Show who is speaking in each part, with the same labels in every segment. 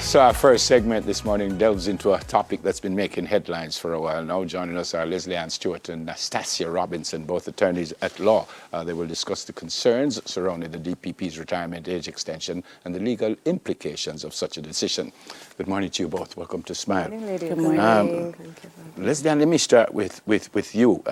Speaker 1: So our first segment this morning delves into a topic that's been making headlines for a while now. Joining us are Leslie Ann Stewart and Nastasia Robinson, both attorneys at law. They will discuss the concerns surrounding the DPP's retirement age extension and the legal implications of such a decision. Good morning to you both. Welcome to Smile.
Speaker 2: Good morning, ladies.
Speaker 3: Good morning.
Speaker 1: Leslie Ann, let me start with you.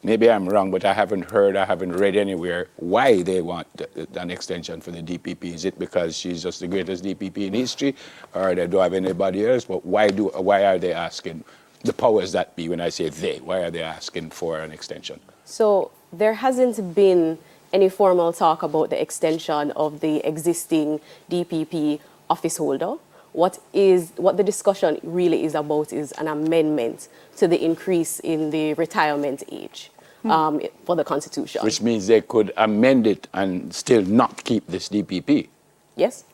Speaker 1: Maybe I'm wrong, but I haven't read anywhere why they want an extension for the DPP. Is it because she's just the greatest DPP in history, or they don't have anybody else? But why are they asking, the powers that be, when I say they, why are they asking for an extension?
Speaker 2: So there hasn't been any formal talk about the extension of the existing DPP office holder. What the discussion really is about is an amendment to the increase in the retirement age for the Constitution.
Speaker 1: Which means they could amend it and still not keep this DPP.
Speaker 2: Yes,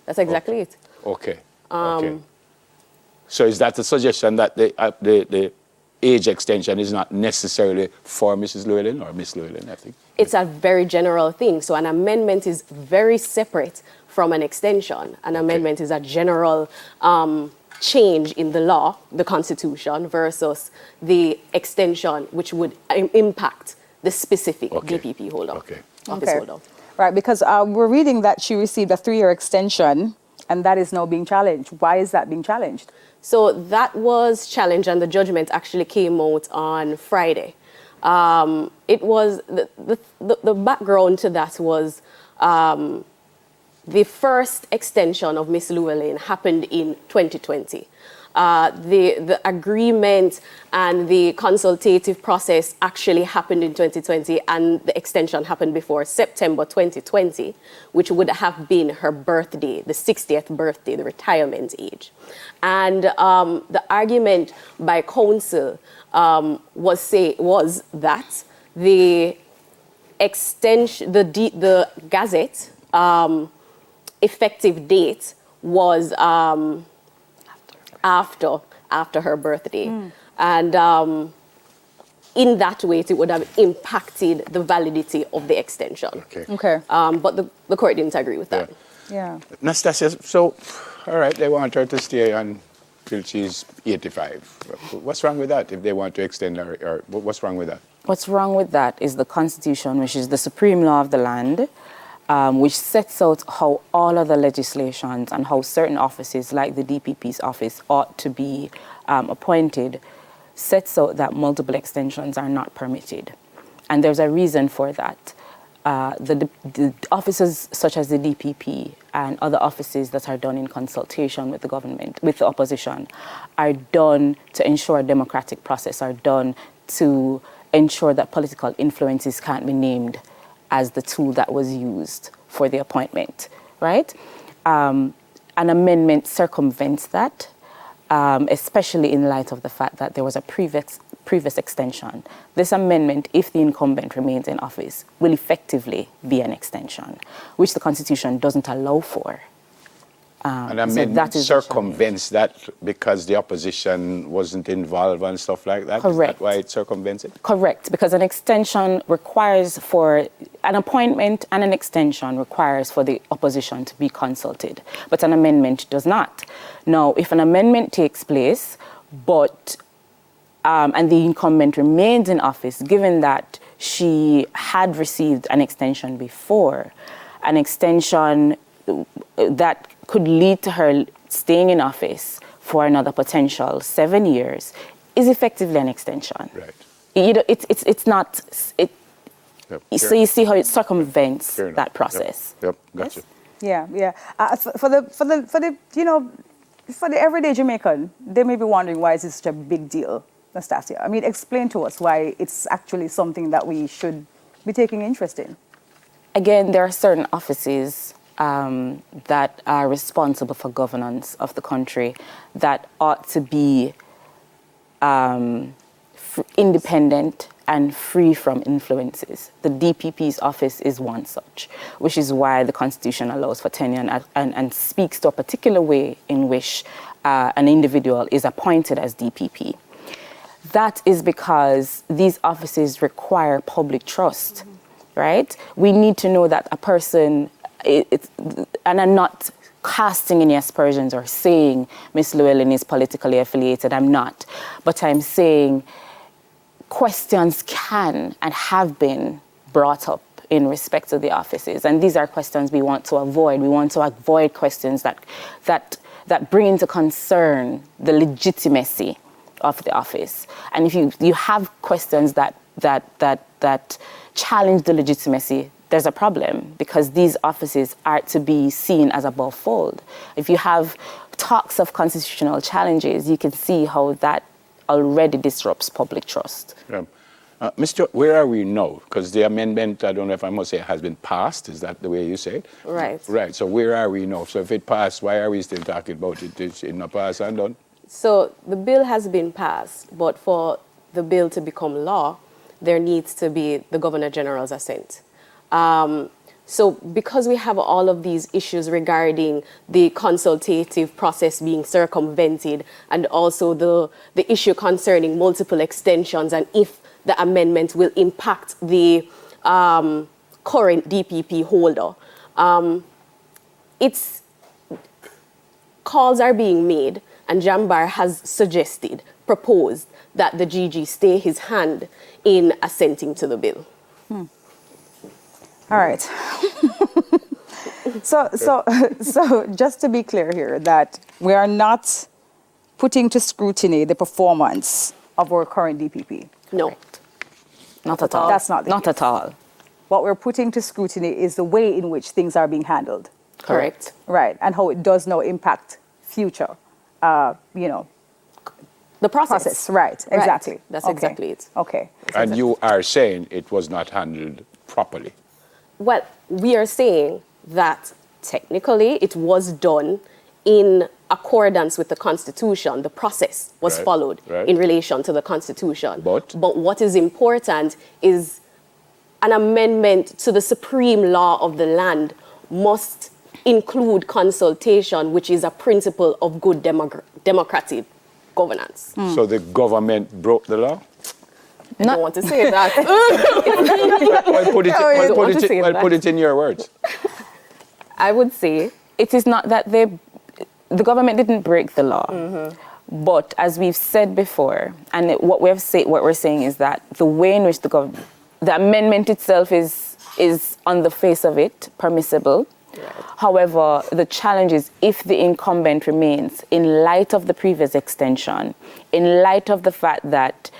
Speaker 2: that's exactly it.
Speaker 1: Okay. Okay. So is that a suggestion that the age extension is not necessarily for Mrs. Llewellyn or Miss Llewellyn, I think?
Speaker 2: It's a very general thing. So an amendment is very separate from an extension. An amendment is a general change in the law, the Constitution, versus the extension, which would impact the specific DPP holder, office holder.
Speaker 3: Right, because we're reading that she received a 3-year extension, and that is now being challenged. Why is that being challenged?
Speaker 2: So that was challenged, and the judgment actually came out on Friday. It was the background to that was the first extension of Miss Llewellyn happened in 2020. The agreement and the consultative process actually happened in 2020, and the extension happened before September 2020, which would have been her birthday, the 60th birthday, the retirement age. And the argument by counsel was that the extension, the Gazette effective date was after her birthday. And in that way, it would have impacted the validity of the extension. But the court didn't agree with that.
Speaker 3: Yeah.
Speaker 1: Nastasia, so, all right, they want her to stay until she's 85. What's wrong with that if they want to extend her? Or what's wrong with that?
Speaker 4: What's wrong with that is the Constitution, which is the supreme law of the land, which sets out how all other legislations and how certain offices, like the DPP's office, ought to be appointed, sets out that multiple extensions are not permitted. And there's a reason for that. The offices such as the DPP and other offices that are done in consultation with the government, with the opposition, are done to ensure a democratic process, are done to ensure that political influences can't be named as the tool that was used for the appointment, right? An amendment circumvents that, especially in light of the fact that there was a previous extension. This amendment, if the incumbent remains in office, will effectively be an extension, which the Constitution doesn't allow for.
Speaker 1: An amendment circumvents that because the opposition wasn't involved and stuff like that?
Speaker 4: Correct.
Speaker 1: Is that why it circumvents it?
Speaker 4: Correct, because an extension requires for an appointment, and an extension requires for the opposition to be consulted, but an amendment does not. Now, if an amendment takes place, but and the incumbent remains in office, given that she had received an extension before, an extension that could lead to her staying in office for another potential 7 years is effectively an extension.
Speaker 1: Right.
Speaker 4: It's not.
Speaker 1: Yep,
Speaker 4: so you see how it circumvents that process.
Speaker 1: Yep, gotcha.
Speaker 3: Yes? Yeah. For the everyday Jamaican, they may be wondering why is this such a big deal, Nastasia. I mean, explain to us why it's actually something that we should be taking interest in.
Speaker 4: Again, there are certain offices that are responsible for governance of the country that ought to be independent and free from influences. The DPP's office is one such, which is why the Constitution allows for tenure and speaks to a particular way in which an individual is appointed as DPP. That is because these offices require public trust, right? We need to know that a person, and are not casting any aspersions or saying Miss Llewellyn is politically affiliated. I'm not. But I'm saying questions can and have been brought up in respect to the offices. And these are questions we want to avoid. We want to avoid questions that bring into concern the legitimacy of the office. And if you have questions that challenge the legitimacy, there's a problem, because these offices are to be seen as above fold. If you have talks of constitutional challenges, you can see how that already disrupts public trust.
Speaker 1: Yeah. Mr. Where are we now? Because the amendment, I don't know if I must say, has been passed. Is that the way you say it?
Speaker 2: Right.
Speaker 1: Right. So where are we now? So if it passed, why are we still talking about it? Is it not passed and done?
Speaker 2: So the bill has been passed, but for the bill to become law, there needs to be the Governor General's assent. So because we have all of these issues regarding the consultative process being circumvented, and also the issue concerning multiple extensions and if the amendment will impact the current DPP holder, calls are being made, and Jambar has suggested, proposed, that the GG stay his hand in assenting to the bill.
Speaker 3: All right. So just to be clear here, that we are not putting to scrutiny the performance of our current DPP.
Speaker 2: No.
Speaker 4: Not at all.
Speaker 3: That's not the
Speaker 4: Not
Speaker 3: case.
Speaker 4: at all.
Speaker 3: What we're putting to scrutiny is the way in which things are being handled.
Speaker 2: Correct.
Speaker 3: Right, and how it does now impact future,
Speaker 2: The process.
Speaker 3: Right, exactly.
Speaker 2: Right. That's
Speaker 3: Okay.
Speaker 2: exactly it.
Speaker 3: Okay.
Speaker 1: And you are saying it was not handled properly.
Speaker 2: Well, we are saying that technically it was done in accordance with the Constitution. The process was
Speaker 1: Right,
Speaker 2: followed
Speaker 1: right.
Speaker 2: in relation to the Constitution.
Speaker 1: But
Speaker 2: what is important is an amendment to the supreme law of the land must include consultation, which is a principle of good democratic governance.
Speaker 1: So the government broke the law?
Speaker 2: I don't want to say that.
Speaker 1: Put it in your words.
Speaker 2: I would say
Speaker 4: It is not that the government didn't break the law, but as we've said before, and what we're saying is that the way in which the amendment itself is on the face of it permissible.
Speaker 2: Right.
Speaker 4: However, the challenge is if the incumbent remains, in light of the previous extension, in light of the fact that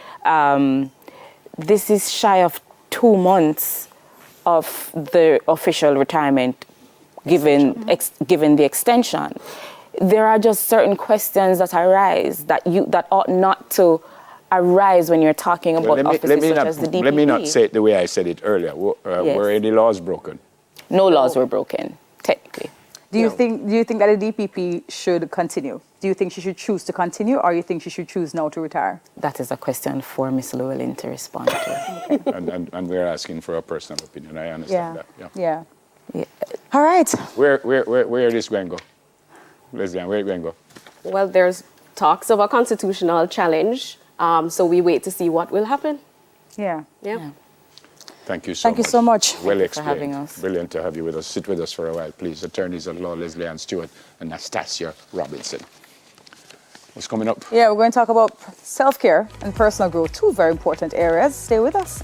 Speaker 4: this is shy of 2 months of the official retirement given the extension, there are just certain questions that arise that ought not to arise when you're talking about offices such as the DPP.
Speaker 1: Let me not say it the way I said it earlier.
Speaker 4: Yes.
Speaker 1: Were any laws broken?
Speaker 4: No laws were broken, technically.
Speaker 3: Do you think that the DPP should continue? Do you think she should choose to continue, or you think she should choose now to retire?
Speaker 4: That is a question for Ms. Llewellyn to respond to.
Speaker 1: and we're asking for a personal opinion. I understand that. Yeah.
Speaker 3: Yeah. All right.
Speaker 1: Where is this going to go? Leslie, where is it going to go?
Speaker 2: Well, there's talks of a constitutional challenge, so we wait to see what will happen.
Speaker 3: Yeah.
Speaker 2: Yeah.
Speaker 1: Thank you so much.
Speaker 3: Thank you so much.
Speaker 1: Well
Speaker 4: for
Speaker 1: explained.
Speaker 4: having us.
Speaker 1: Brilliant to have you with us. Sit with us for a while, please. Attorneys at law, Leslie Ann Stewart and Nastasia Robinson. What's coming up?
Speaker 3: Yeah, we're going to talk about self-care and personal growth, two very important areas. Stay with us.